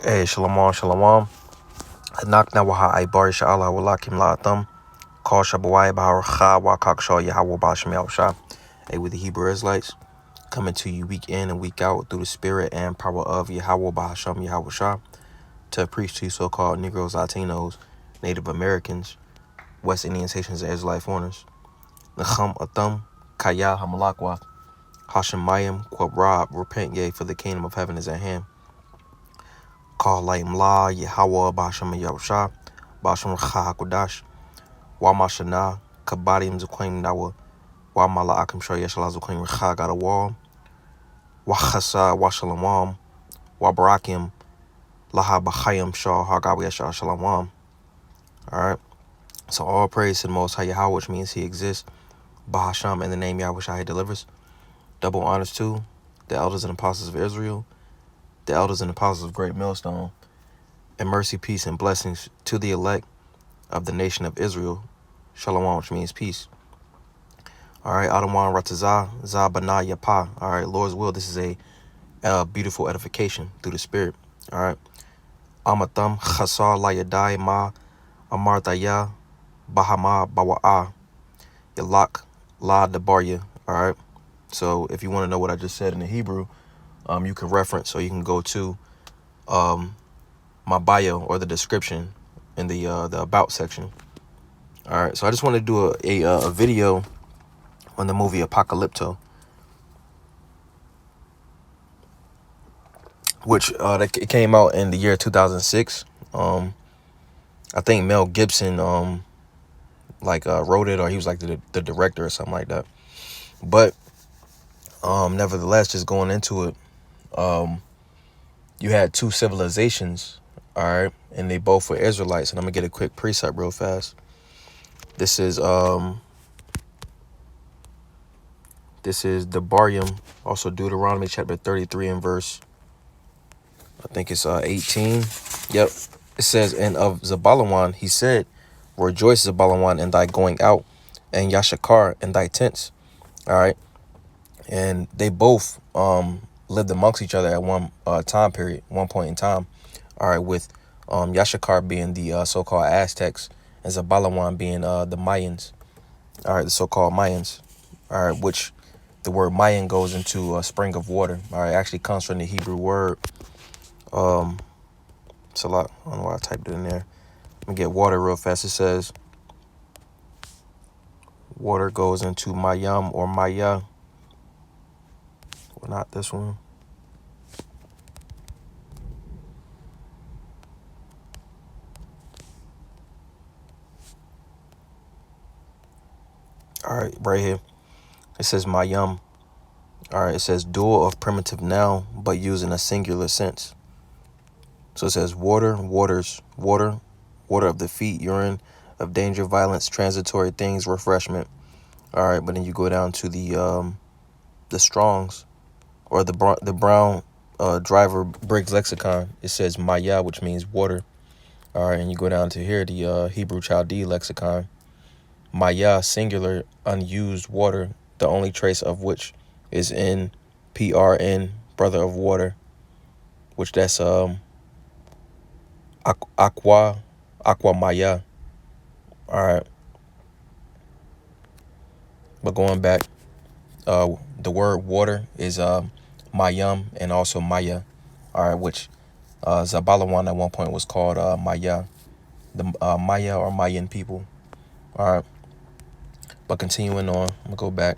Hey, shalom, shalom. Hanak na waha ay bar sha'Allah walakim la'atam. Call Shabawai Baha wa Shaw Yahweh Basham Yahusha. Hey, with the Hebrew Israelites, coming to you week in and week out through the spirit and power of Yahweh Bahasham Yahusha to preach to you so-called Negroes, Latinos, Native Americans, West Indians, Haitians, and Israelite foreigners. Nacham Atam, Kaya Hamalakwa, Hashem Mayim, Quabrab, repent ye, for the kingdom of heaven is at hand. Call Laim La, Yahweh Basham Yahusha, Basham Hakudash, Wamashana, Kabadim Zuquim Nawa, Wamala Akim Shah Yeshala Zuquim Chagada Wall, Wachasa, Washalamam, Wabarakim, Laha Bahayim Shah Hagawi Yesha Shalamam. Alright. So all praise to the Most High Yahweh, which means he exists. Bahasham, in the name Yahweh Shah he delivers. Double honors to the elders and apostles of Israel, the elders and apostles of Great Millstone, and mercy, peace, and blessings to the elect of the nation of Israel. Shalom, which means peace. All right, Adamwan Ratazah, Zabana Yapa. All right, Lord's will. This is a beautiful edification through the Spirit. All right. Amatam Chasar Layadai Ma Amartaya Bahama Bawaah Yalak La Debarya. All right. So if you want to know what I just said in the Hebrew, you can reference, or you can go to my bio or the description in the about section. All right. So I just want to do a video on the movie Apocalypto, which it came out in the year 2006. I think Mel Gibson wrote it, or he was like the director or something like that. But nevertheless, just going into it, you had two civilizations, all right, and they both were Israelites. And I'm gonna get a quick precept real fast. This is the Barium, also Deuteronomy chapter 33 and verse, I think it's 18. Yep. It says, and of Zabalawan, he said, rejoice, Zabalawan, in thy going out, and Yashakar in thy tents. All right. And they both lived amongst each other at one time period, one point in time. All right. With Yashakar being the so-called Aztecs, and Zabalawan being the Mayans. All right. The so-called Mayans. All right. Which the word Mayan goes into a spring of water. All right. It actually comes from the Hebrew word. It's a lot. I don't know why I typed it in there. Let me get water real fast. It says water goes into Mayam or Maya. Well, not this one. All right, right here. It says Mayam. All right, it says dual of primitive noun, but used in a singular sense. So it says water, waters, water, water of the feet, urine, of danger, violence, transitory things, refreshment. All right, but then you go down to the Strong's or the Brown Driver Briggs lexicon. It says Maya, which means water. All right, and you go down to here, the Hebrew Chaldee lexicon. Maya, singular, unused water, the only trace of which is in PRN, brother of water, which that's aqua Maya. All right, but going back, the word water is Mayam and also Maya. All right, which Zabalawan at one point was called Maya, the Maya or Mayan people. All right, but continuing on, I'm gonna go back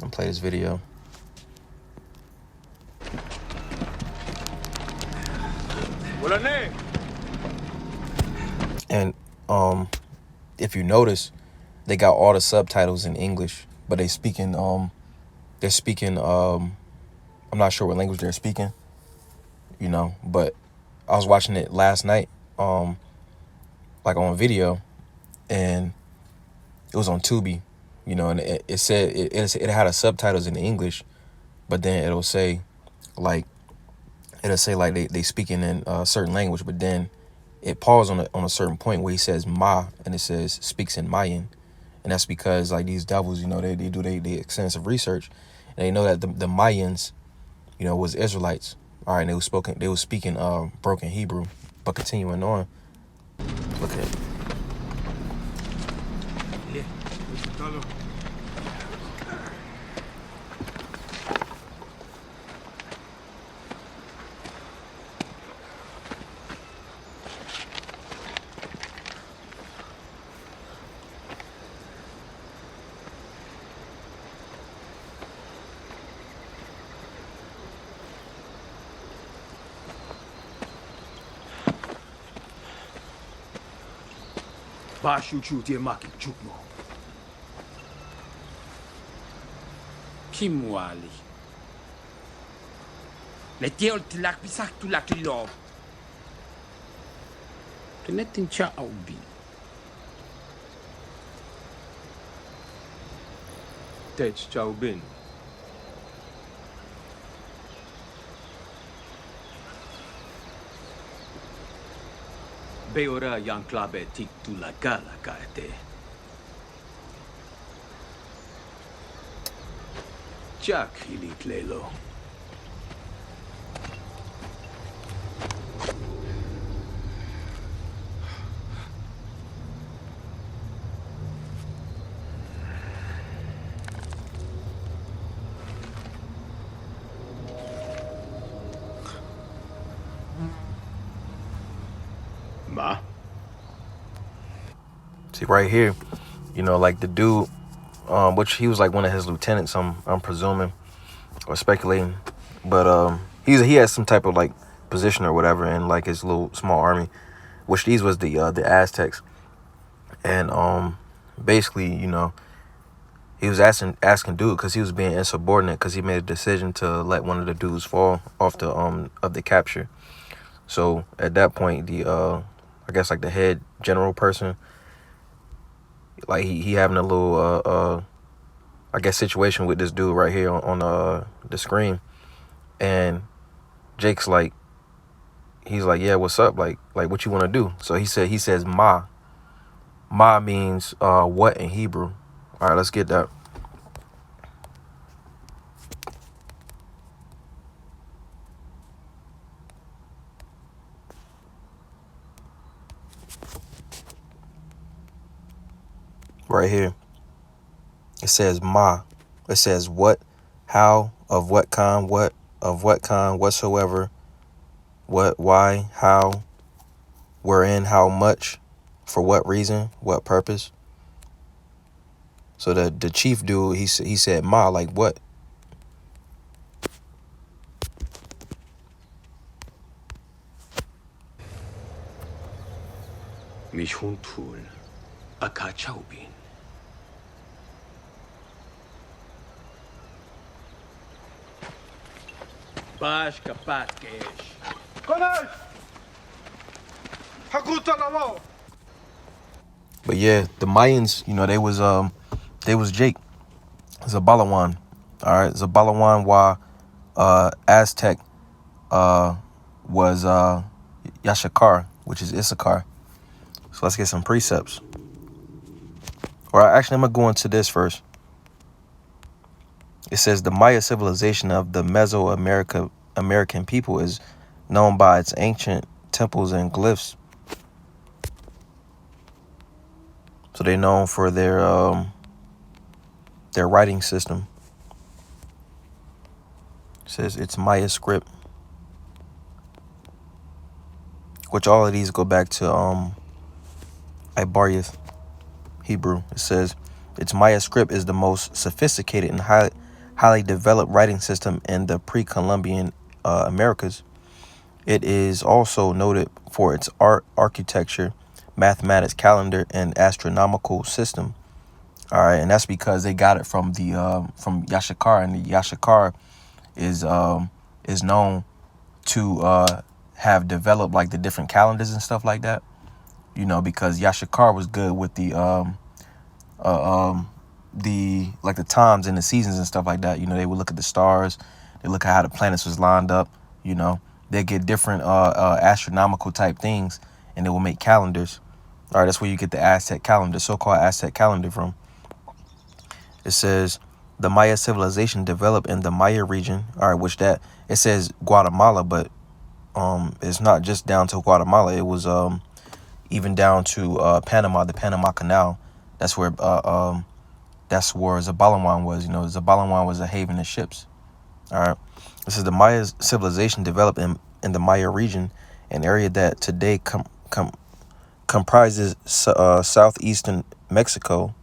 and play this video. And if you notice, they got all the subtitles in English, but they're speaking I'm not sure what language they're speaking, but I was watching it last night, like on video, and it was on Tubi, and it said it had a subtitles in English, but then it'll say like they speaking in a certain language, but then it paused on a certain point where he says Ma, and it says speaks in Mayan. And that's because like these devils, they do they extensive research, and they know that the Mayans was Israelites. All right, they was speaking broken Hebrew. But continuing on, look at it. Bashu chutie maki chukmo. Kimwali. Netiol tilak pisak tulak lob. Tenetin cha aubi. Tech Chaubin. Beora yang klabe tik tulakala kaete. Jack hilit lelo. Ma? See right here, like the dude, which he was like one of his lieutenants. I'm presuming or speculating, but he has some type of like position or whatever in like his little small army, which these was the Aztecs, and basically he was asking dude because he was being insubordinate because he made a decision to let one of the dudes fall off the of the capture. So at that point, the I guess like the head general person, like he having a little I guess situation with this dude right here on the screen, and Jake's like, he's like, yeah, what's up? Like what you want to do? So he says ma. Ma means what in Hebrew. All right, let's get that. Right here. It says ma. It says what, how, of what kind, whatsoever, what, why, how, wherein, how much, for what reason, what purpose. So the chief dude, he said ma, like what? Mishuntul. Akachaubin. Bash kapat kesh. Konash! Hakuta lamo! But yeah, the Mayans, they was Jake, Zabalawan. All right, Zabalawan wa Aztec was Yashakar, which is Issachar. So let's get some precepts. Or actually, I'm gonna go into this first. It says the Maya civilization of the American people is known by its ancient temples and glyphs. So they're known for their writing system. It says it's Maya script, which all of these go back to Ibarioth Hebrew. It says its Maya script is the most sophisticated and highly developed writing system in the pre-Columbian Americas. It is also noted for its art, architecture, mathematics, calendar, and astronomical system. All right, and that's because they got it from from Yashakar, and the Yashakar is known to have developed like the different calendars and stuff like that. Because Yashakar was good with the like the times and the seasons and stuff like that. They would look at the stars, they look at how the planets was lined up. They get different astronomical type things, and they will make calendars. All right, that's where you get the Aztec calendar, so-called Aztec calendar from. It says the Maya civilization developed in the Maya region. All right, which that it says Guatemala, but it's not just down to Guatemala. It was even down to Panama, the Panama Canal. That's where Zabalawan was. You know, Zabalawan was a haven of ships. All right, this is the Maya civilization developed in the Maya region, an area that today comprises southeastern Mexico,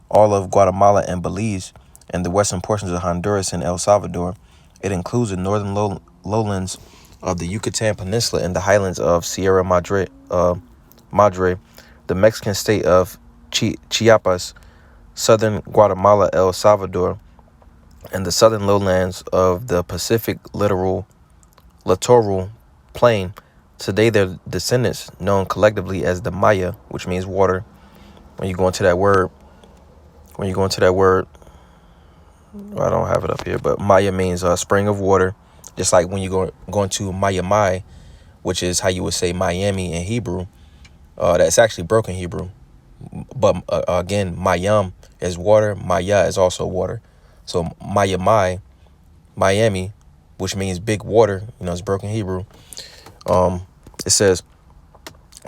all of Guatemala and Belize, and the western portions of Honduras and El Salvador. It includes the northern lowlands of the Yucatan Peninsula and the highlands of Sierra Madre, the Mexican state of Chiapas, southern Guatemala, El Salvador, and the southern lowlands of the Pacific littoral plain. Today, their descendants, known collectively as the Maya, which means water. When you go into that word, I don't have it up here, but Maya means spring of water. Just like when you go into Maya Mai, which is how you would say Miami in Hebrew. That's actually broken Hebrew. But again, Mayam is water. Maya is also water. So Maya Mai, Miami, which means big water, it's broken Hebrew. It says,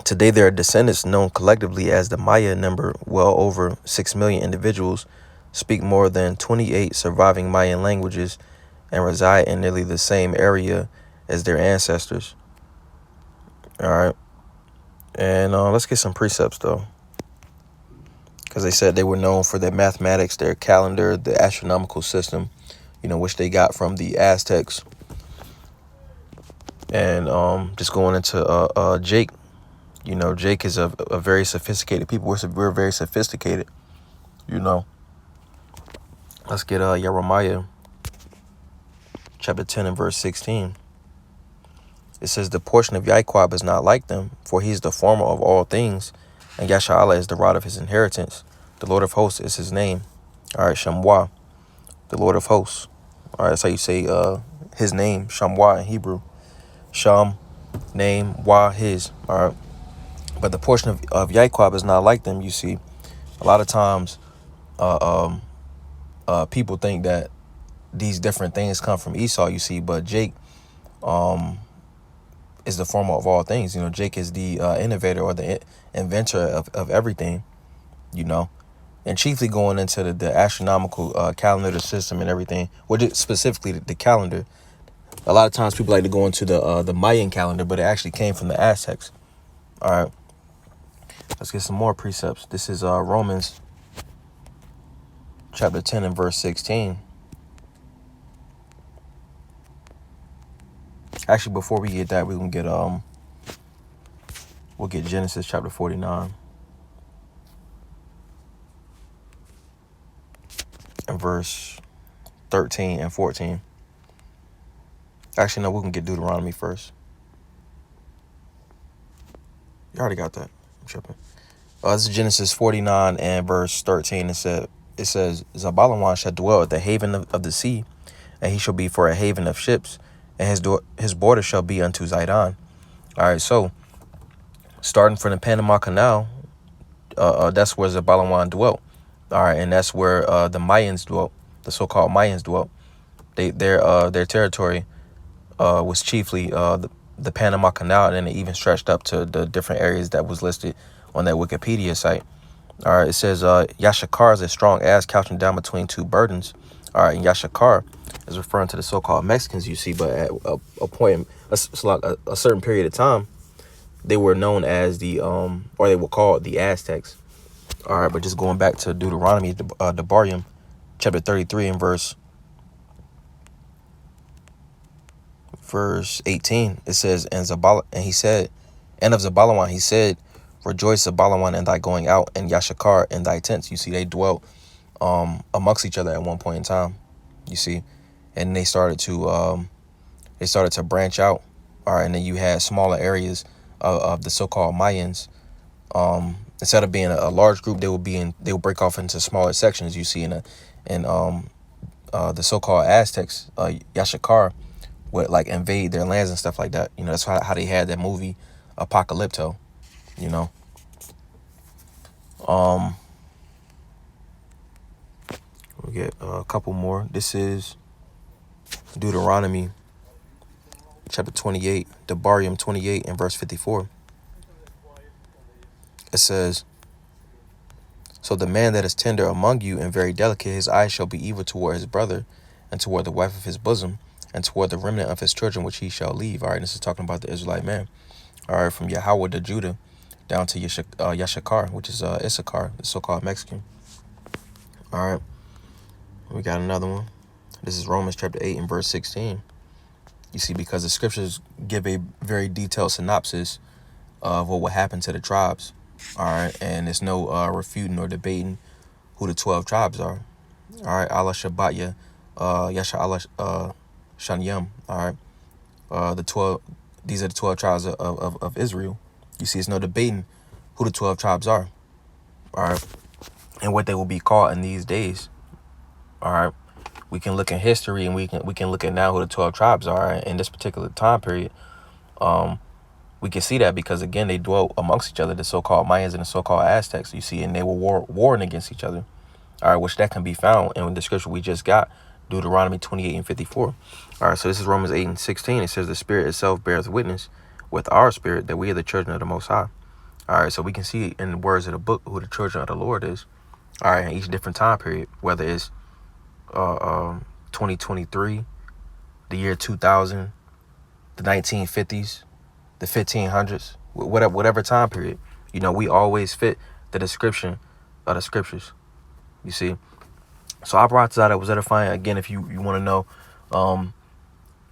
today their descendants, known collectively as the Maya, number well over 6 million individuals, speak more than 28 surviving Mayan languages, and reside in nearly the same area as their ancestors. All right. And let's get some precepts, though. Because they said they were known for their mathematics, their calendar, the astronomical system, which they got from the Aztecs. And just going into Jake, Jake is a very sophisticated people. We're very sophisticated, Let's get Jeremiah chapter 10 and verse 16. It says, the portion of Yaquab is not like them, for he is the former of all things, and Yasha'Allah is the rod of his inheritance. The Lord of hosts is his name. All right, Shamwa, the Lord of hosts. All right, that's how you say his name, Shamwa in Hebrew. Sham, name, Wa, his. All right. But the portion of Yaquab is not like them, you see. A lot of times people think that these different things come from Esau, you see, but Jake is the former of all things. Jake is the innovator or the inventor of everything, and chiefly going into the astronomical calendar, the system and everything, or just specifically the calendar. A lot of times people like to go into the Mayan calendar, but it actually came from the Aztecs. All right, let's get some more precepts. This is Romans chapter 10 and verse 16. Actually, before we get that, we're gonna get we'll get Genesis chapter 49 and verse 13 and 14. Actually, no, we can get Deuteronomy first. You already got that. I'm tripping. This is Genesis 49 and verse 13. It says, Zabalawan shall dwell at the haven of the sea, and he shall be for a haven of ships, and his border shall be unto Zidon. All right, so starting from the Panama Canal, that's where Zabalawan dwelt. All right, and that's where the Mayans dwelt, the so-called Mayans dwelt. Their territory was chiefly the Panama Canal, and then it even stretched up to the different areas that was listed on that Wikipedia site. All right, it says Yashakar is a strong ass couching down between two burdens. All right, and Yashakar is referring to the so-called Mexicans, you see, but at a point, a certain period of time, they were known as or they were called the Aztecs. All right, but just going back to Deuteronomy, Devarim, chapter 33 and verse 18, it says, and of Zabalawan he said, rejoice, Zabalawan, in thy going out, and Yashakar in thy tents. You see, they dwelt amongst each other at one point in time, you see, and they started to branch out. All right, and then you had smaller areas of the so-called Mayans. Instead of being a large group, they would break off into smaller sections. You see, in the so-called Aztecs, Yashakar would like invade their lands and stuff like that. That's how they had that movie Apocalypto. We get a couple more. This is Deuteronomy chapter 28, Debarium 28 and verse 54. It says, "So the man that is tender among you and very delicate, his eyes shall be evil toward his brother, and toward the wife of his bosom, and toward the remnant of his children which he shall leave." All right, this is talking about the Israelite man. All right, from Yahweh to Judah down to Yashakar, which is Issachar, the so-called Mexican. All right, we got another one. This is Romans chapter 8 and verse 16. You see, because the scriptures give a very detailed synopsis of what would happen to the tribes. All right, and there's no refuting or debating who the 12 tribes are. All right, Allah Shabbat Yasha Allah Shanyam. All right, the 12. These are the 12 tribes of Israel. You see, it's no debating who the 12 tribes are. All right, and what they will be called in these days. All right, we can look in history and we can look at now who the 12 tribes are in this particular time period. We can see that because again they dwelt amongst each other, the so-called Mayans and the so-called Aztecs. You see, and they were warring against each other. All right, which that can be found in the scripture we just got, Deuteronomy 28 and 54. All right, so this is Romans 8 and 16. It says, "The Spirit itself beareth witness with our spirit that we are the children of the Most High." All right, so we can see in the words of the book who the children of the Lord is. All right, in each different time period, whether it's 2023, the year 2000, the 1950s, the 1500s, whatever time period, you know, we always fit the description of the scriptures. You see, so I brought this out. It was edifying. Again, if you want to know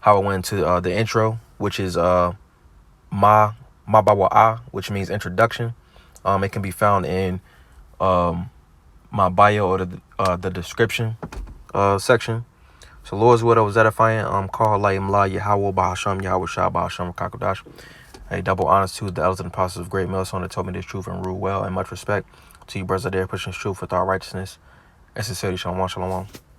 how it went to the intro, which is Mabawaah, which means introduction. It can be found in my bio or the description section. So Lord's word was edifying. Call Layim La Yahweh Bahasham Yahweh Shah Bahasham Kakodash. A double honors to the elders and apostles of Great Millstone that told me this truth and rule well, and much respect to you brothers out there pushing this truth with all righteousness and sincerity. Shalom, shalom.